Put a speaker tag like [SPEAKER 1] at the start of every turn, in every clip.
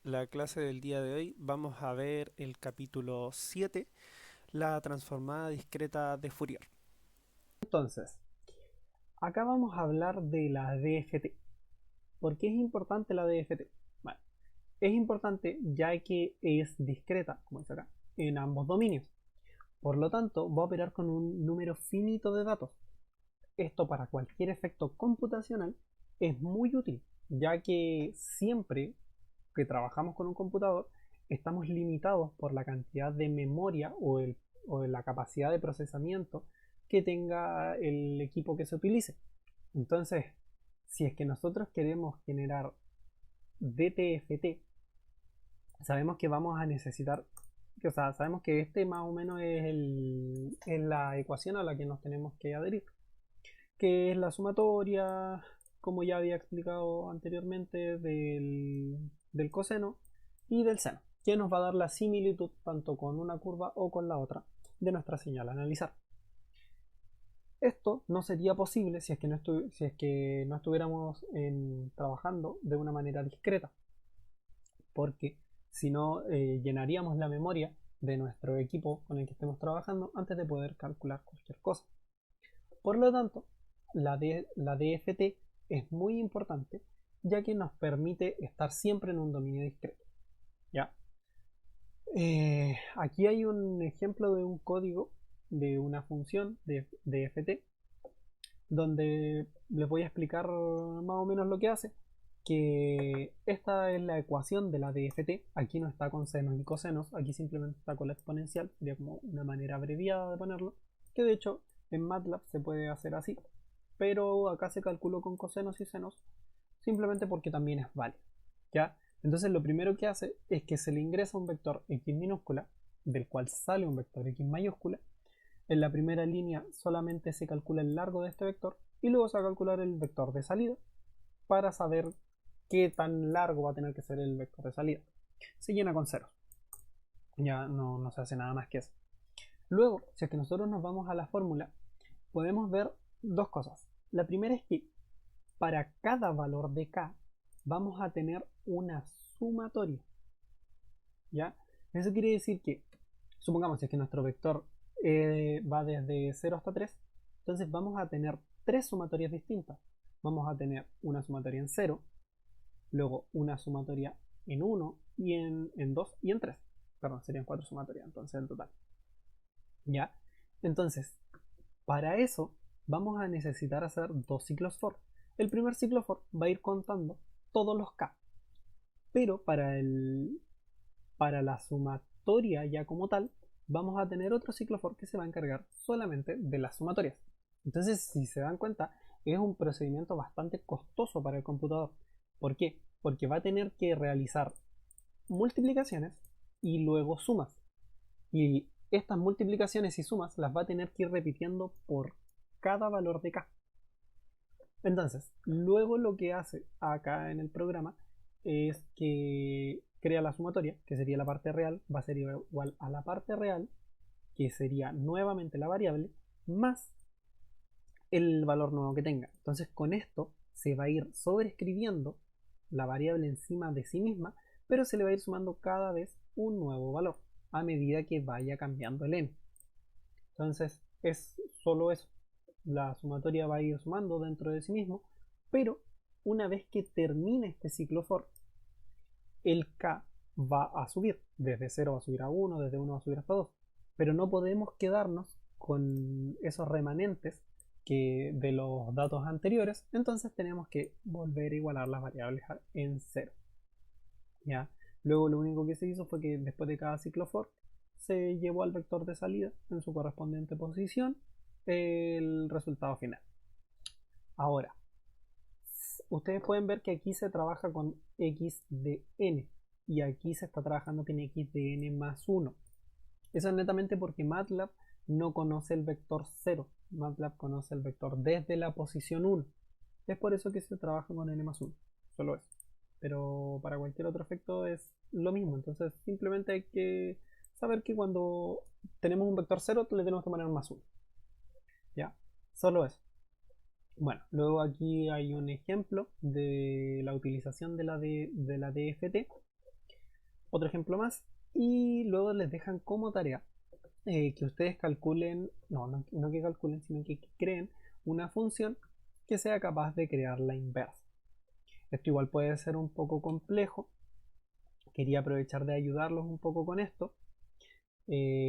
[SPEAKER 1] la clase del día de hoy vamos a ver el capítulo 7, la transformada discreta de Fourier.
[SPEAKER 2] Entonces, acá vamos a hablar de la DFT. ¿Por qué es importante la DFT? Bueno, es importante ya que es discreta, como dice acá, en ambos dominios. Por lo tanto, va a operar con un número finito de datos. Esto para cualquier efecto computacional es muy útil, ya que siempre que trabajamos con un computador estamos limitados por la cantidad de memoria o la capacidad de procesamiento que tenga el equipo que se utilice. Entonces, si es que nosotros queremos generar DTFT, sabemos que vamos a necesitar, o sea, sabemos que este más o menos es la ecuación a la que nos tenemos que adherir, que es la sumatoria, como ya había explicado anteriormente, del coseno y del seno, que nos va a dar la similitud tanto con una curva o con la otra de nuestra señal a analizar. Esto no sería posible si es que no estuviéramos trabajando de una manera discreta, porque si no llenaríamos la memoria de nuestro equipo con el que estemos trabajando antes de poder calcular cualquier cosa. Por lo tanto, la DFT es muy importante ya que nos permite estar siempre en un dominio discreto. ¿Ya? Aquí hay un ejemplo de un código de una función de DFT donde les voy a explicar más o menos lo que hace. Que esta es la ecuación de la DFT. Aquí no está con senos y cosenos, aquí simplemente está con la exponencial. Sería como una manera abreviada de ponerlo. Que de hecho en MATLAB se puede hacer así, pero acá se calculó con cosenos y senos simplemente porque también es válido. ¿Ya? Entonces lo primero que hace es que se le ingresa un vector x minúscula, del cual sale un vector x mayúscula. En la primera línea solamente se calcula el largo de este vector y luego se va a calcular el vector de salida para saber qué tan largo va a tener que ser el vector de salida. Se llena con ceros. Ya no se hace nada más que eso. Luego, si es que nosotros nos vamos a la fórmula, podemos ver dos cosas. La primera es que para cada valor de k vamos a tener una sumatoria. ¿Ya? Eso quiere decir que, supongamos si es que nuestro vector va desde 0 hasta 3, entonces vamos a tener tres sumatorias distintas. Vamos a tener una sumatoria en 0, luego una sumatoria en 1 y en 2 y en 3. Perdón, serían cuatro sumatorias entonces en total. ¿Ya? Entonces, para eso vamos a necesitar hacer dos ciclos for. El primer ciclo for va a ir contando todos los k, pero para la sumatoria ya como tal, vamos a tener otro ciclo for que se va a encargar solamente de las sumatorias. Entonces, si se dan cuenta, es un procedimiento bastante costoso para el computador. ¿Por qué? Porque va a tener que realizar multiplicaciones y luego sumas. Y estas multiplicaciones y sumas las va a tener que ir repitiendo por cada valor de k. Entonces, luego lo que hace acá en el programa es que crea la sumatoria, que sería la parte real, va a ser igual a la parte real, que sería nuevamente la variable, más el valor nuevo que tenga. Entonces, con esto se va a ir sobreescribiendo la variable encima de sí misma, pero se le va a ir sumando cada vez un nuevo valor a medida que vaya cambiando el n. Entonces, es solo eso. La sumatoria va a ir sumando dentro de sí mismo, pero una vez que termine este ciclo for, el k va a subir. Desde 0 va a subir a 1, desde 1 va a subir hasta 2. Pero no podemos quedarnos con esos remanentes de los datos anteriores, entonces tenemos que volver a igualar las variables en 0. ¿Ya? Luego lo único que se hizo fue que después de cada ciclo for se llevó al vector de salida en su correspondiente posición el resultado final. Ahora, ustedes pueden ver que aquí se trabaja con x de n y aquí se está trabajando con x de n más 1. Eso es netamente porque MATLAB no conoce el vector 0. MATLAB conoce el vector desde la posición 1. Es por eso que se trabaja con n más 1. Solo eso. Pero para cualquier otro efecto es lo mismo. Entonces simplemente hay que saber que cuando tenemos un vector 0 le tenemos que poner más 1. ¿Ya? Solo eso. Bueno, luego aquí hay un ejemplo de la utilización de la DFT. otro ejemplo más, y luego les dejan como tarea que ustedes calculen, no que calculen, sino que creen una función que sea capaz de crear la inversa. Esto igual puede ser un poco complejo, quería aprovechar de ayudarlos un poco con esto,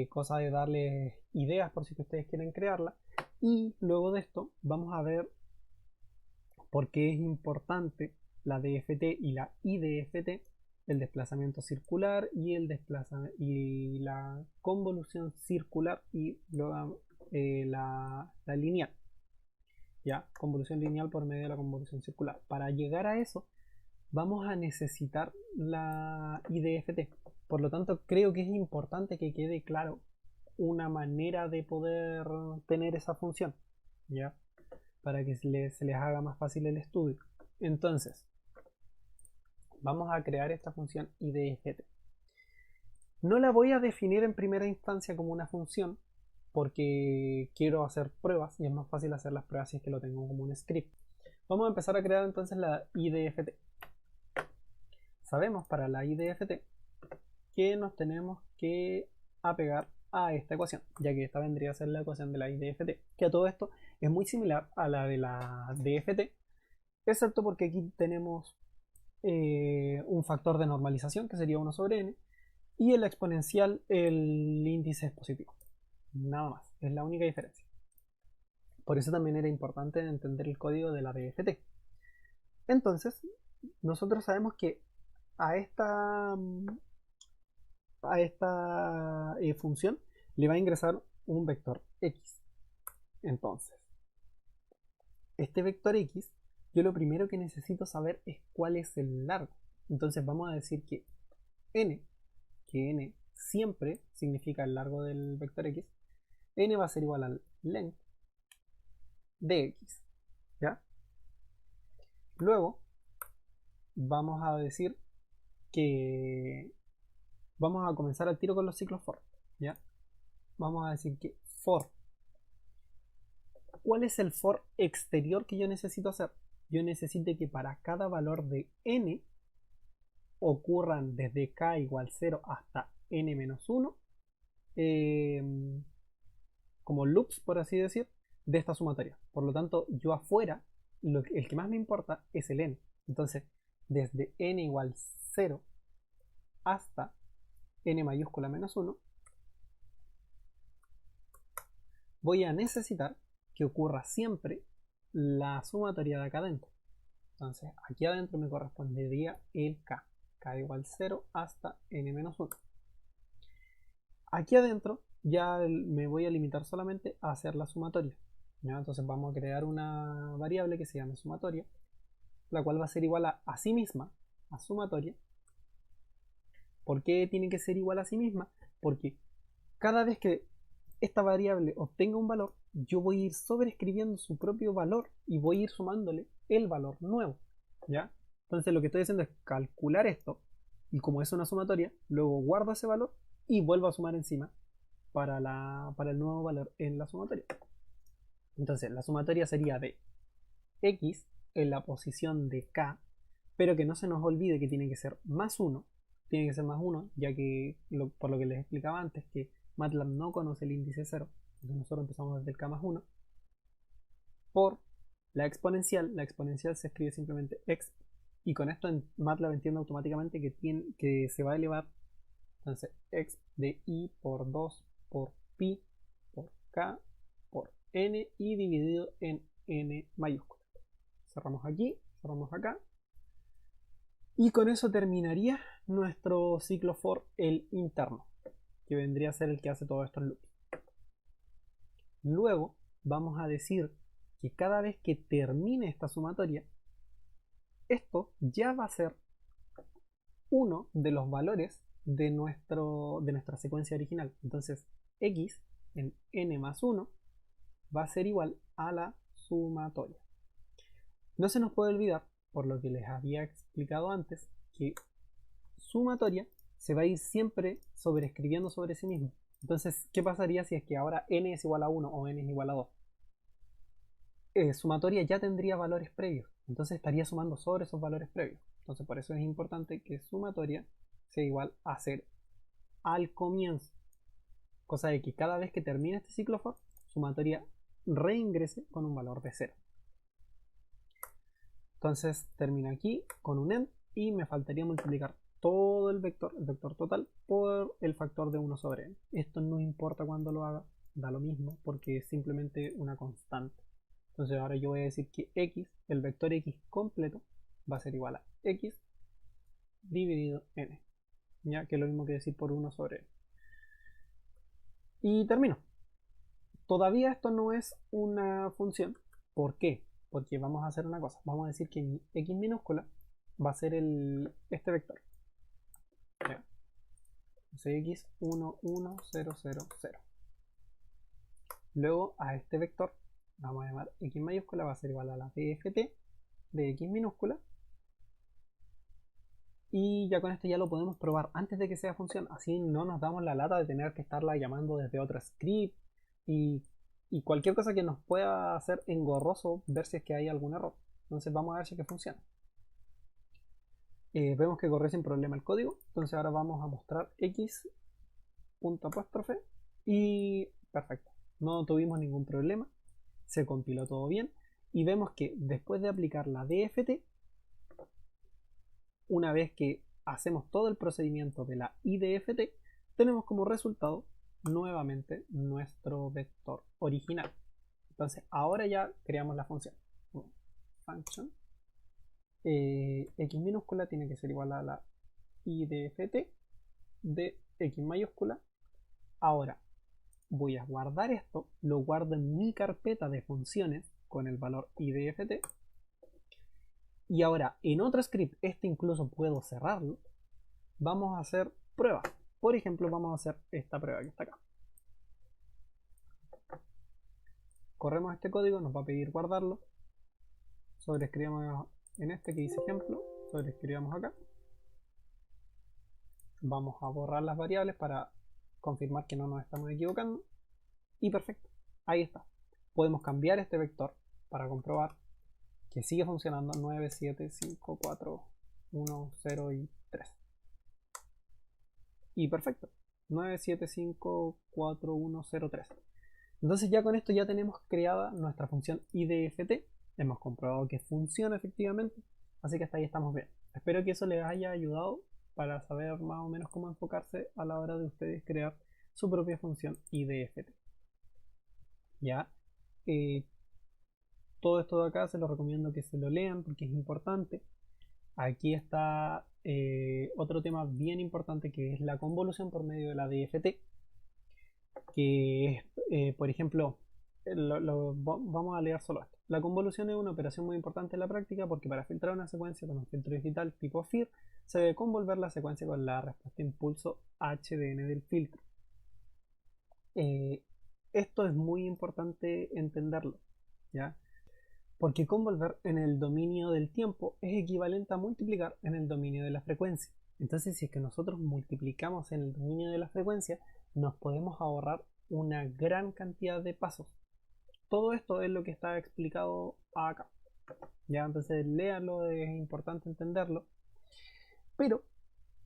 [SPEAKER 2] cosa de darles ideas por si que ustedes quieren crearla, y luego de esto vamos a ver por qué es importante la DFT y la IDFT, el desplazamiento circular y y la convolución circular y luego la lineal. Ya, convolución lineal por medio de la convolución circular. Para llegar a eso, vamos a necesitar la IDFT. Por lo tanto, creo que es importante que quede claro una manera de poder tener esa función, ¿ya? Para que se les haga más fácil el estudio. Entonces, vamos a crear esta función IDFT. No la voy a definir en primera instancia como una función porque quiero hacer pruebas y es más fácil hacer las pruebas si es que lo tengo como un script. Vamos a empezar a crear entonces la IDFT. Sabemos para la IDFT que nos tenemos que apegar a esta ecuación, ya que esta vendría a ser la ecuación de la IDFT, que a todo esto es muy similar a la de la DFT, excepto porque aquí tenemos un factor de normalización que sería 1 sobre n y en la exponencial el índice es positivo. Nada más, es la única diferencia. Por eso también era importante entender el código de la DFT. Entonces, nosotros sabemos que a esta, función le va a ingresar un vector x. Entonces, este vector x, yo lo primero que necesito saber es cuál es el largo. Entonces vamos a decir que n siempre significa el largo del vector x, n va a ser igual al length de x, ¿ya? Luego vamos a decir que vamos a comenzar al tiro con los ciclos for, ¿ya? Vamos a decir que for, ¿cuál es el for exterior que yo necesito hacer? Yo necesito que para cada valor de n ocurran desde k igual 0 hasta n menos 1 como loops, por así decir, de esta sumatoria. Por lo tanto, yo afuera, el que más me importa es el n. Entonces, desde n igual 0 hasta n mayúscula menos 1, voy a necesitar que ocurra siempre la sumatoria de acá adentro. Entonces, aquí adentro me correspondería el k igual 0 hasta n menos 1. Aquí adentro ya me voy a limitar solamente a hacer la sumatoria, ¿ya? Entonces vamos a crear una variable que se llame sumatoria, la cual va a ser igual a sí misma, a sumatoria. ¿Por qué tiene que ser igual a sí misma? Porque cada vez que esta variable obtenga un valor, yo voy a ir sobreescribiendo su propio valor y voy a ir sumándole el valor nuevo, ¿ya? Entonces lo que estoy haciendo es calcular esto y como es una sumatoria, luego guardo ese valor y vuelvo a sumar encima para el nuevo valor en la sumatoria. Entonces la sumatoria sería de x en la posición de k, pero que no se nos olvide que tiene que ser más 1, tiene que ser más 1, ya que por lo que les explicaba antes, que MATLAB no conoce el índice 0, entonces nosotros empezamos desde el k más 1, por la exponencial se escribe simplemente exp, y con esto en MATLAB entiende automáticamente que se va a elevar, entonces exp de i por 2 por pi por k por n y dividido en n mayúscula. Cerramos aquí, cerramos acá. Y con eso terminaría nuestro ciclo for, el interno, que vendría a ser el que hace todos estos loops. Luego vamos a decir que cada vez que termine esta sumatoria, esto ya va a ser uno de los valores de nuestra secuencia original. Entonces x en n más 1 va a ser igual a la sumatoria. No se nos puede olvidar, por lo que les había explicado antes, que sumatoria se va a ir siempre sobreescribiendo sobre sí mismo. Entonces, ¿qué pasaría si es que ahora n es igual a 1 o n es igual a 2? Sumatoria ya tendría valores previos, entonces estaría sumando sobre esos valores previos. Entonces, por eso es importante que sumatoria sea igual a 0 al comienzo, cosa de que cada vez que termine este ciclo for, sumatoria reingrese con un valor de 0. Entonces termino aquí con un end y me faltaría multiplicar todo el vector total, por el factor de 1 sobre n. Esto no importa cuándo lo haga, da lo mismo porque es simplemente una constante. Entonces ahora yo voy a decir que x, el vector x completo, va a ser igual a x dividido n, ya que es lo mismo que decir por 1 sobre n. Y termino. Todavía esto no es una función. ¿Por qué? Porque vamos a hacer una cosa. Vamos a decir que mi x minúscula va a ser este vector. ¿Ya? Entonces x 1, 1, 0, 0, 0. Luego a este vector vamos a llamar x mayúscula, va a ser igual a la dft de x minúscula. Y ya con esto ya lo podemos probar antes de que sea función. Así no nos damos la lata de tener que estarla llamando desde otro script. Y cualquier cosa que nos pueda hacer engorroso ver si es que hay algún error. Entonces vamos a ver si es que funciona. Vemos que corre sin problema el código. Entonces ahora vamos a mostrar x punto apóstrofe y perfecto. No tuvimos ningún problema. Se compiló todo bien. Y vemos que después de aplicar la DFT, una vez que hacemos todo el procedimiento de la IDFT, tenemos como resultado nuevamente nuestro vector original. Entonces ahora ya creamos la función. Function x minúscula tiene que ser igual a la IDFT de x mayúscula. Ahora voy a guardar esto, lo guardo en mi carpeta de funciones con el valor IDFT. Y ahora en otro script, este incluso puedo cerrarlo. Vamos a hacer pruebas. Por ejemplo, vamos a hacer esta prueba que está acá. Corremos este código, nos va a pedir guardarlo. Sobreescribamos en este que dice ejemplo, sobreescribamos acá. Vamos a borrar las variables para confirmar que no nos estamos equivocando. Y perfecto, ahí está. Podemos cambiar este vector para comprobar que sigue funcionando 9, 7, 5, 4, 1, 0 y 3. Y perfecto, 9, 7, 5, 4, 1, 0, 3. Entonces ya con esto ya tenemos creada nuestra función IDFT. Hemos comprobado que funciona efectivamente. Así que hasta ahí estamos bien. Espero que eso les haya ayudado para saber más o menos cómo enfocarse a la hora de ustedes crear su propia función IDFT. Ya. Todo esto de acá se lo recomiendo que se lo lean porque es importante. Aquí está otro tema bien importante que es la convolución por medio de la DFT. Que es, por ejemplo, vamos a leer solo esto. La convolución es una operación muy importante en la práctica porque para filtrar una secuencia con un filtro digital tipo FIR se debe convolver la secuencia con la respuesta impulso HDN del filtro. Esto es muy importante entenderlo, ¿ya? Porque convolver en el dominio del tiempo es equivalente a multiplicar en el dominio de la frecuencia. Entonces, si es que nosotros multiplicamos en el dominio de la frecuencia, nos podemos ahorrar una gran cantidad de pasos. Todo esto es lo que está explicado acá. Ya, entonces léanlo, es importante entenderlo. Pero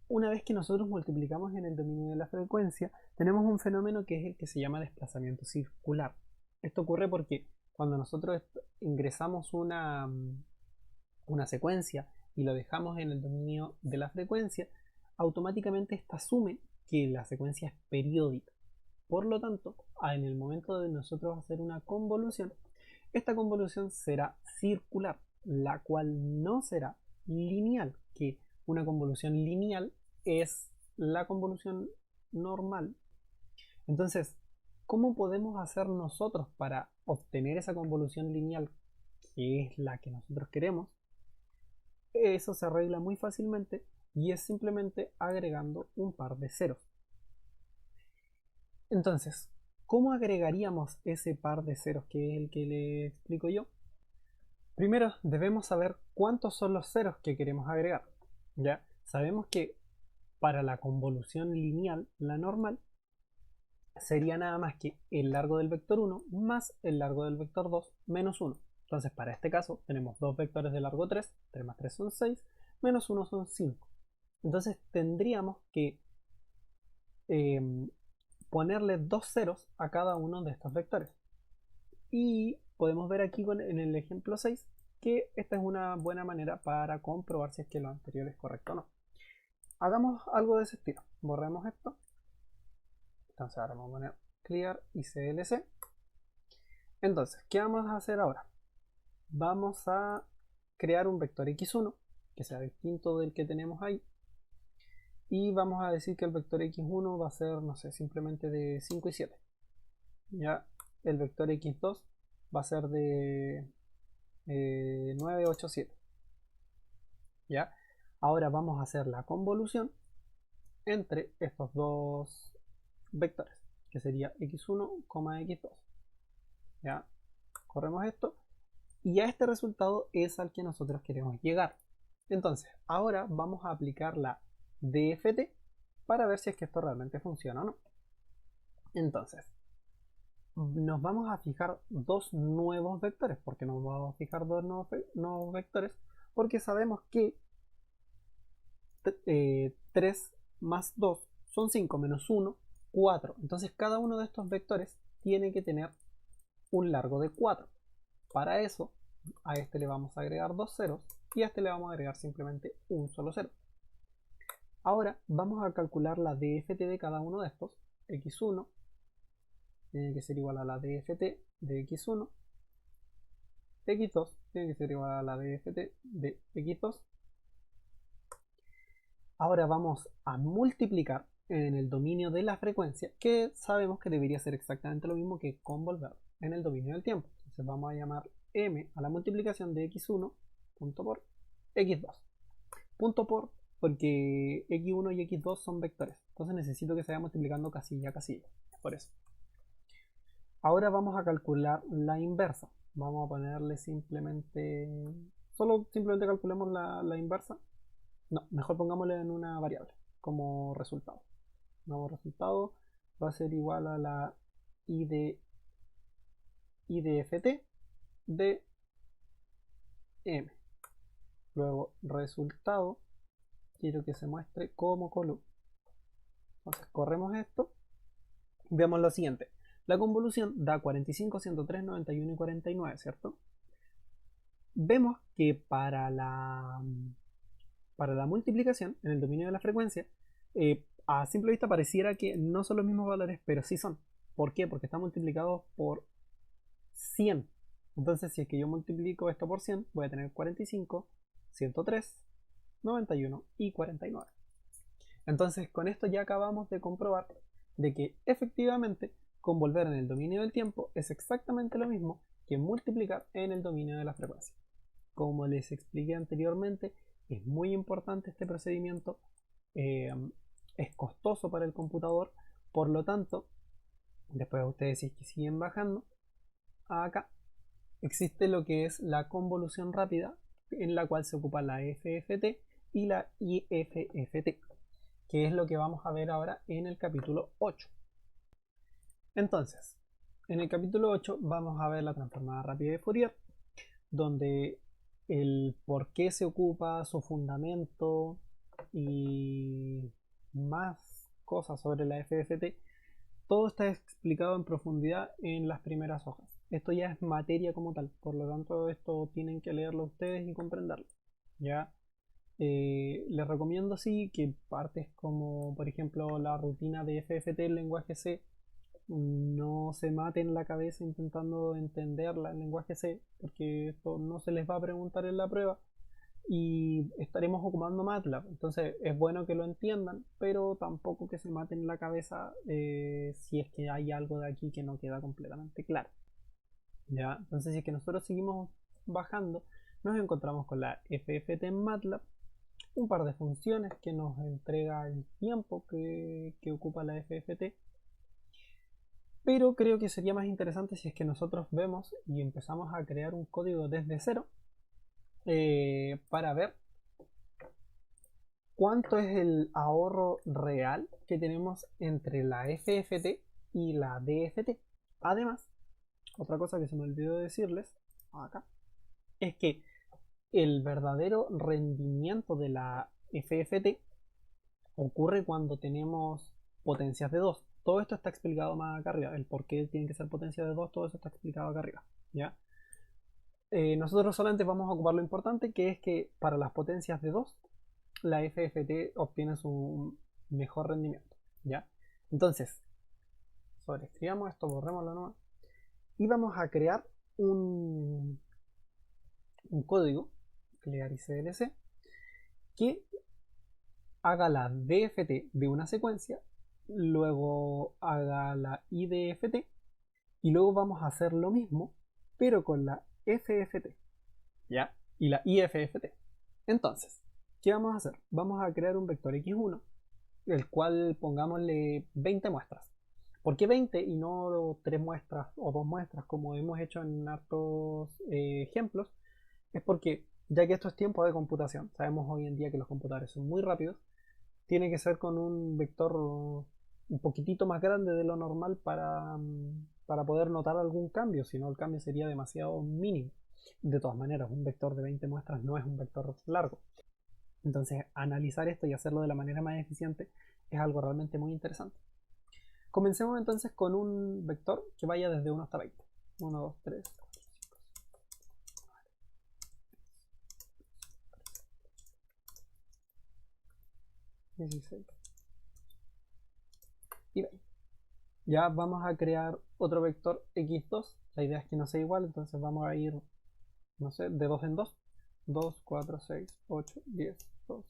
[SPEAKER 2] una vez que nosotros multiplicamos en el dominio de la frecuencia, tenemos un fenómeno que es el que se llama desplazamiento circular. Esto ocurre porque cuando nosotros ingresamos una secuencia y lo dejamos en el dominio de la frecuencia, automáticamente esta asume que la secuencia es periódica. Por lo tanto, en el momento de nosotros hacer una convolución, esta convolución será circular, la cual no será lineal, que una convolución lineal es la convolución normal. Entonces, ¿cómo podemos hacer nosotros para obtener esa convolución lineal que es la que nosotros queremos? Eso se arregla muy fácilmente y es simplemente agregando un par de ceros. Entonces, ¿cómo agregaríamos ese par de ceros que es el que le explico yo? Primero debemos saber cuántos son los ceros que queremos agregar. Ya sabemos que para la convolución lineal, la normal, sería nada más que el largo del vector 1 más el largo del vector 2 menos 1. Entonces para este caso tenemos dos vectores de largo 3, 3 más 3 son 6, menos 1 son 5. Entonces tendríamos que ponerle dos ceros a cada uno de estos vectores. Y podemos ver aquí en el ejemplo 6 que esta es una buena manera para comprobar si es que lo anterior es correcto o no. Hagamos algo de ese estilo. Borremos esto. Entonces ahora vamos a poner clear y clc. Entonces, ¿qué vamos a hacer ahora? Vamos a crear un vector x1 que sea distinto del que tenemos ahí. Y vamos a decir que el vector x1 va a ser, no sé, simplemente de 5 y 7. Ya el vector x2 va a ser de 9, 8, 7. ¿Ya? Ahora vamos a hacer la convolución entre estos dos vectores, que sería x1, x2. ¿Ya? Corremos esto y a este resultado es al que nosotros queremos llegar. Entonces, ahora vamos a aplicar la DFT para ver si es que esto realmente funciona o no. Entonces, nos vamos a fijar dos nuevos vectores. ¿Por qué nos vamos a fijar dos nuevos vectores? Porque sabemos que 3 más 2 son 5 menos 1, 4. Entonces cada uno de estos vectores tiene que tener un largo de 4. Para eso, a este le vamos a agregar dos ceros y a este le vamos a agregar simplemente un solo cero. Ahora vamos a calcular la DFT de cada uno de estos. X1 tiene que ser igual a la DFT de X1. X2 tiene que ser igual a la DFT de X2. Ahora vamos a multiplicar en el dominio de la frecuencia, que sabemos que debería ser exactamente lo mismo que convolver en el dominio del tiempo. Entonces vamos a llamar m a la multiplicación de x1 punto por x2. Punto por porque x1 y x2 son vectores. Entonces necesito que se vaya multiplicando casilla a casilla. Por eso. Ahora vamos a calcular la inversa. Vamos a ponerle simplemente... Solo simplemente calculemos la inversa. No, mejor pongámosle en una variable como resultado. Nuevo resultado va a ser igual a la IDFT de M. Luego resultado quiero que se muestre como columna. Entonces corremos esto. Veamos lo siguiente. La convolución da 45, 103, 91 y 49, ¿cierto? Vemos que para la multiplicación en el dominio de la frecuencia, a simple vista pareciera que no son los mismos valores, pero sí son. ¿Por qué? Porque está multiplicado por 100. Entonces, si es que yo multiplico esto por 100, voy a tener 45, 103, 91 y 49. Entonces, con esto ya acabamos de comprobar de que efectivamente convolver en el dominio del tiempo es exactamente lo mismo que multiplicar en el dominio de la frecuencia. Como les expliqué anteriormente, es muy importante este procedimiento, es costoso para el computador, por lo tanto, después ustedes si siguen bajando, acá existe lo que es la convolución rápida, en la cual se ocupa la FFT y la IFFT, que es lo que vamos a ver ahora en el capítulo 8. Entonces, en el capítulo 8 vamos a ver la transformada rápida de Fourier, donde el por qué se ocupa, su fundamento y más cosas sobre la FFT, todo está explicado en profundidad en las primeras hojas. Esto ya es materia como tal, por lo tanto esto tienen que leerlo ustedes y comprenderlo. ¿Ya? Les recomiendo sí que partes como por ejemplo la rutina de FFT en lenguaje C, no se maten la cabeza intentando entenderla en lenguaje C, porque esto no se les va a preguntar en la prueba y estaremos ocupando MATLAB. Entonces es bueno que lo entiendan, pero tampoco que se maten la cabeza si es que hay algo de aquí que no queda completamente claro. ¿Ya? Entonces si es que nosotros seguimos bajando, nos encontramos con la FFT en MATLAB, un par de funciones que nos entrega el tiempo que ocupa la FFT. Pero creo que sería más interesante si es que nosotros vemos y empezamos a crear un código desde cero para ver cuánto es el ahorro real que tenemos entre la FFT y la DFT. Además, otra cosa que se me olvidó decirles acá es que el verdadero rendimiento de la FFT ocurre cuando tenemos potencias de 2. Todo esto está explicado más acá arriba. El por qué tienen que ser potencias de 2, todo eso está explicado acá arriba. ¿Ya? Nosotros solamente vamos a ocupar lo importante, que es que para las potencias de 2, la FFT obtiene su mejor rendimiento. ¿Ya? Entonces, sobreescribamos esto, borrémoslo nomás. Y vamos a crear un, un código, clear ICLC, que haga la DFT de una secuencia, luego haga la IDFT y luego vamos a hacer lo mismo, pero con la FFT, ¿ya? Y la IFFT. Entonces, ¿qué vamos a hacer? Vamos a crear un vector x1, el cual pongámosle 20 muestras. ¿Por qué 20 y no 3 muestras o 2 muestras como hemos hecho en hartos ejemplos? Es porque, ya que esto es tiempo de computación, sabemos hoy en día que los computadores son muy rápidos, tiene que ser con un vector un poquitito más grande de lo normal para poder notar algún cambio, si no el cambio sería demasiado mínimo. De todas maneras, un vector de 20 muestras no es un vector largo. Entonces, analizar esto y hacerlo de la manera más eficiente es algo realmente muy interesante. Comencemos entonces con un vector que vaya desde 1 hasta 20. 1, 2, 3, 16 y 20. Ya vamos a crear otro vector x2. La idea es que no sea igual, entonces vamos a ir, no sé, de 2 en 2. 2, 4, 6, 8, 10, 12,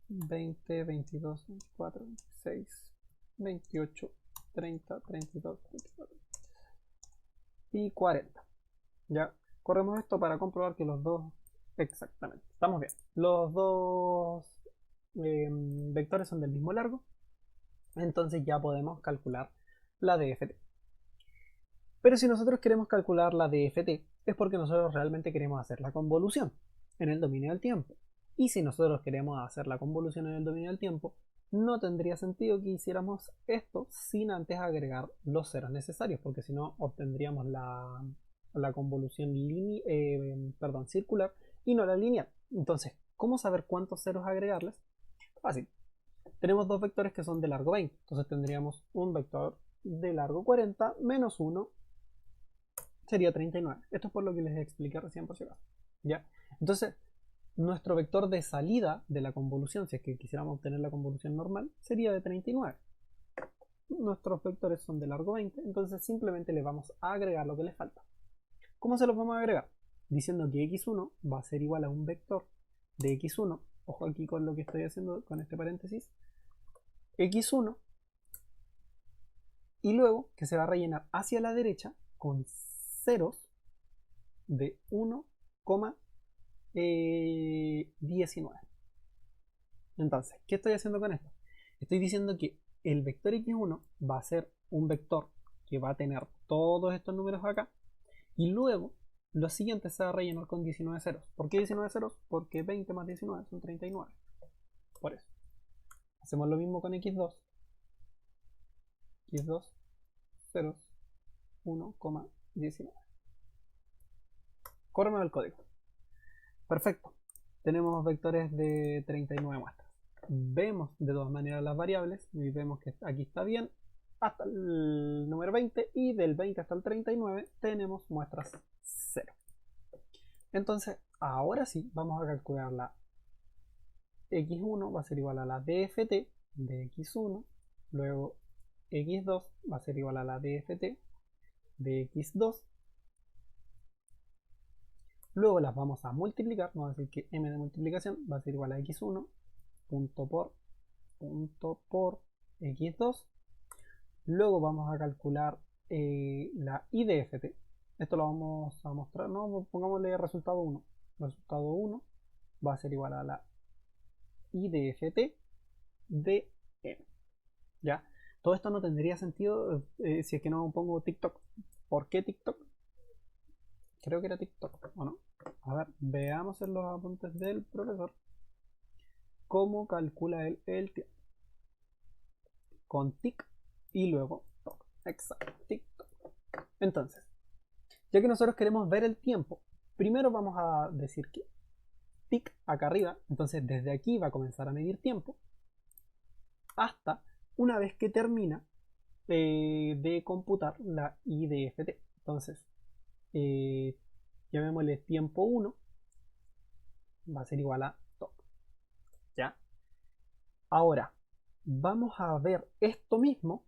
[SPEAKER 2] 20, 22, 24, 26, 28, 30, 32, 34 y 40. Ya corremos esto para comprobar que los dos, exactamente, estamos bien. Los dos vectores son del mismo largo, entonces ya podemos calcular la DFT. Pero si nosotros queremos calcular la DFT, es porque nosotros realmente queremos hacer la convolución en el dominio del tiempo. Y si nosotros queremos hacer la convolución en el dominio del tiempo, no tendría sentido que hiciéramos esto sin antes agregar los ceros necesarios, porque si no obtendríamos la convolución circular y no la lineal. Entonces, ¿cómo saber cuántos ceros agregarles? Fácil. Tenemos dos vectores que son de largo 20, entonces tendríamos un vector de largo 40 menos 1 sería 39. Esto es por lo que les expliqué recién por si acaso. ¿Ya? Entonces, nuestro vector de salida de la convolución, si es que quisiéramos obtener la convolución normal, sería de 39. Nuestros vectores son de largo 20, entonces simplemente le vamos a agregar lo que les falta. ¿Cómo se los vamos a agregar? Diciendo que x1 va a ser igual a un vector de x1, ojo aquí con lo que estoy haciendo con este paréntesis, x1, y luego que se va a rellenar hacia la derecha con ceros de 1,19. Entonces, ¿qué estoy haciendo con esto? Estoy diciendo que el vector x1 va a ser un vector que va a tener todos estos números acá y luego los siguientes se va a rellenar con 19 ceros. ¿Por qué 19 ceros? Porque 20 más 19 son 39. Por eso. Hacemos lo mismo con x2. x2 ceros 1,19. Córreme el código. Perfecto. Tenemos vectores de 39 muestras. Vemos de todas maneras las variables y vemos que aquí está bien hasta el número 20 y del 20 hasta el 39 tenemos muestras 0. Entonces, ahora sí, vamos a calcular la x1 va a ser igual a la dft de x1, luego x2 va a ser igual a la dft de x2. Luego las vamos a multiplicar, vamos a decir que m de multiplicación va a ser igual a x1 punto por x2. Luego vamos a calcular la IDFT. Esto lo vamos a mostrar, no, pongámosle resultado 1. Resultado 1 va a ser igual a la IDFT de m. ¿Ya? Todo esto no tendría sentido si es que no pongo TikTok. ¿Por qué TikTok? Creo que era TikTok, ¿o no? A ver, veamos en los apuntes del profesor cómo calcula él el tiempo. Con tic y luego toc. Exacto, tic, toc. Entonces, ya que nosotros queremos ver el tiempo, primero vamos a decir que tic acá arriba. Entonces desde aquí va a comenzar a medir tiempo hasta una vez que termina de computar la IDFT. Entonces, llamémosle tiempo 1, va a ser igual a top. ¿Ya? Ahora, vamos a ver esto mismo,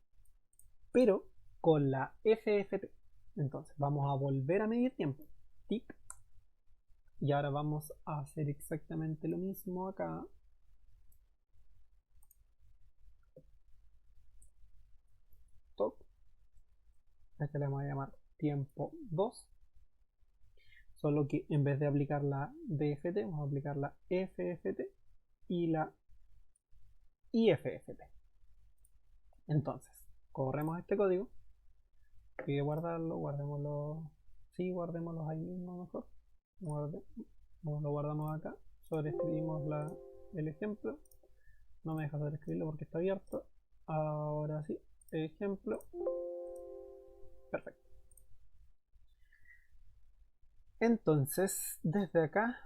[SPEAKER 2] pero con la FFT. Entonces, vamos a volver a medir tiempo. Tic. Y ahora vamos a hacer exactamente lo mismo acá. Top. Este le vamos a llamar tiempo 2. Solo que en vez de aplicar la DFT, vamos a aplicar la FFT y la IFFT. Entonces, corremos este código. Pide guardarlo, guardémoslo. Sí, guardémoslo ahí mismo mejor. Lo guardamos acá. Sobreescribimos el ejemplo. No me deja sobreescribirlo porque está abierto. Ahora sí, ejemplo. Perfecto. Entonces, desde acá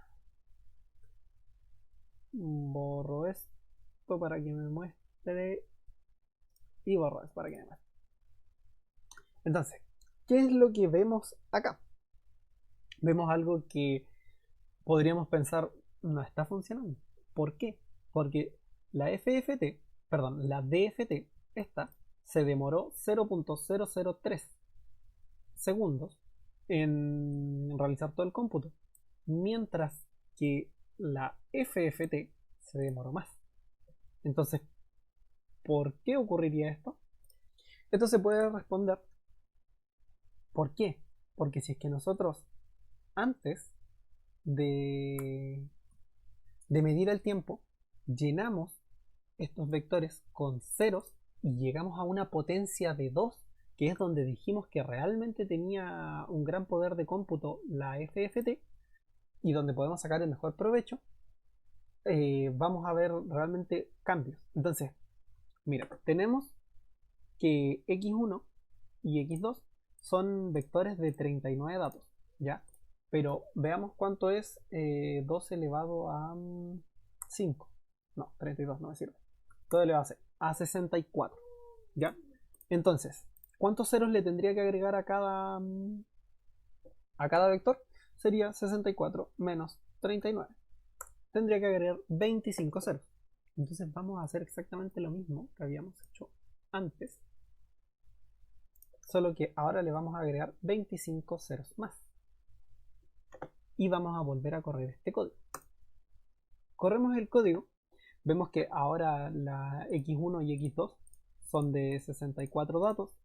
[SPEAKER 2] borro esto para que me muestre y borro esto para que me muestre. Entonces, ¿qué es lo que vemos acá? Vemos algo que podríamos pensar no está funcionando. ¿Por qué? Porque la FFT, perdón, la DFT, esta se demoró 0.003 segundos en realizar todo el cómputo, mientras que la FFT se demoró más. Entonces, ¿por qué ocurriría esto? Esto se puede responder. ¿Por qué? Porque si es que nosotros antes de, de medir el tiempo, llenamos estos vectores con ceros y llegamos a una potencia de 2, que es donde dijimos que realmente tenía un gran poder de cómputo la FFT y donde podemos sacar el mejor provecho, vamos a ver realmente cambios. Entonces, mira, tenemos que x1 y x2 son vectores de 39 datos, ¿ya? Pero veamos cuánto es 2 elevado a 5. No, 32 no me sirve. Todo elevado a 64, ¿ya? Entonces, ¿cuántos ceros le tendría que agregar a cada vector? Sería 64 menos 39. Tendría que agregar 25 ceros. Entonces vamos a hacer exactamente lo mismo que habíamos hecho antes, solo que ahora le vamos a agregar 25 ceros más. Y vamos a volver a correr este código. Corremos el código, vemos que ahora la x1 y x2 son de 64 datos.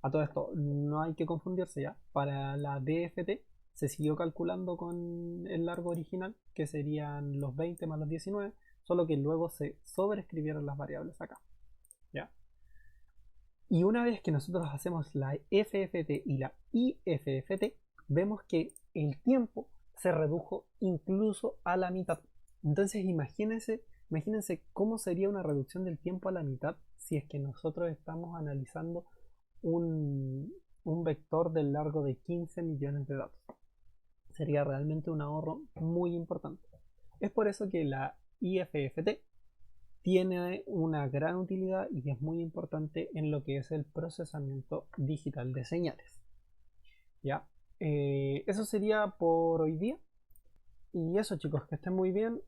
[SPEAKER 2] A todo esto, no hay que confundirse ya. Para la DFT se siguió calculando con el largo original, que serían los 20 más los 19, solo que luego se sobreescribieron las variables acá. ¿Ya? Y una vez que nosotros hacemos la FFT y la IFFT, vemos que el tiempo se redujo incluso a la mitad. Entonces imagínense cómo sería una reducción del tiempo a la mitad si es que nosotros estamos analizando un vector del largo de 15 millones de datos. Sería realmente un ahorro muy importante. Es por eso que la IFFT tiene una gran utilidad y es muy importante en lo que es el procesamiento digital de señales. ¿Ya? Eso sería por hoy día. Y eso, chicos, que estén muy bien.